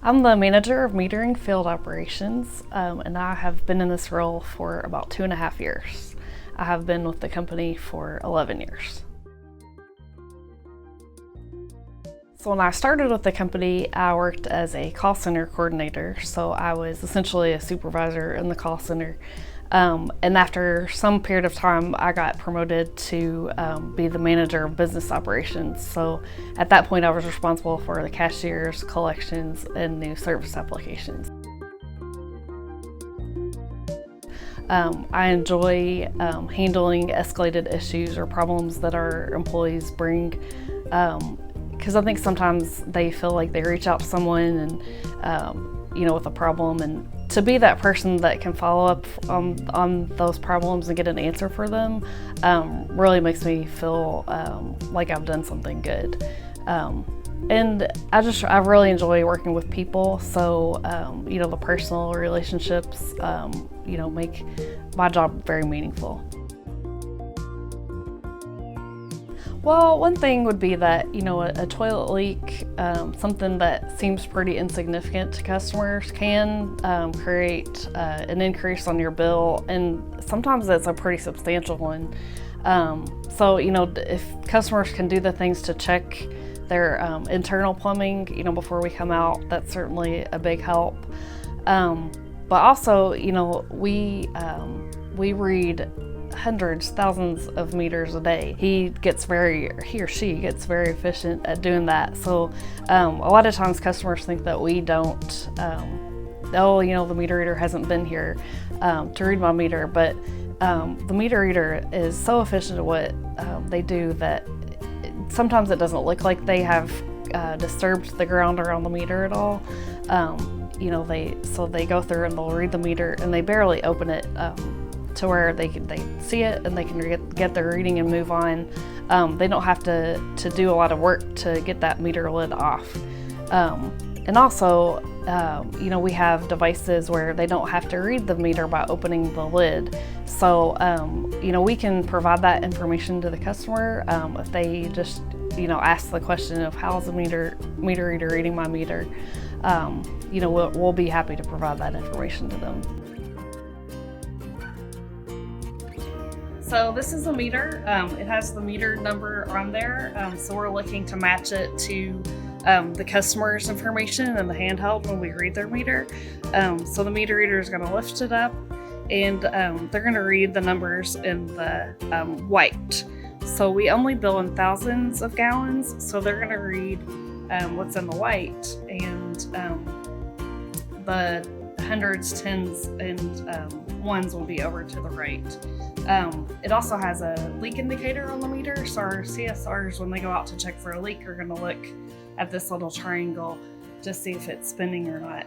I'm the manager of metering field operations, and I have been in this role for about 2.5 years. I have been with the company for 11 years. So when I started with the company, I worked as a call center coordinator. So I was essentially a supervisor in the call center. And after some period of time, I got promoted to be the manager of business operations. So at that point, I was responsible for the cashiers, collections, and new service applications. I enjoy handling escalated issues or problems that our employees bring, because I think sometimes they feel like they reach out to someone and with a problem, and to be that person that can follow up on those problems and get an answer for them really makes me feel like I've done something good. And I really enjoy working with people, so the personal relationships make my job very meaningful. Well, one thing would be that, a toilet leak, something that seems pretty insignificant to customers, can create an increase on your bill, and sometimes it's a pretty substantial one. So, if customers can do the things to check their internal plumbing, before we come out, that's certainly a big help. But also, we read hundreds, thousands of meters a day. He or she gets very efficient at doing that. So a lot of times customers think that we don't, the meter reader hasn't been here to read my meter, but the meter reader is so efficient at what they do that sometimes it doesn't look like they have disturbed the ground around the meter at all. They go through and they'll read the meter, and they barely open it to where they see it and they can get their reading and move on. They don't have to do a lot of work to get that meter lid off. And also, we have devices where they don't have to read the meter by opening the lid. So, we can provide that information to the customer if they just, ask the question of how's the meter reader reading my meter. We'll be happy to provide that information to them. So this is a meter. It has the meter number on there. So we're looking to match it to the customer's information in the handheld when we read their meter. So the meter reader is going to lift it up, and they're going to read the numbers in the white. So we only bill in thousands of gallons, so they're going to read what's in the white, and the hundreds, tens, and ones will be over to the right. It also has a leak indicator on the meter, so our CSRs, when they go out to check for a leak, are going to look at this little triangle to see if it's spinning or not.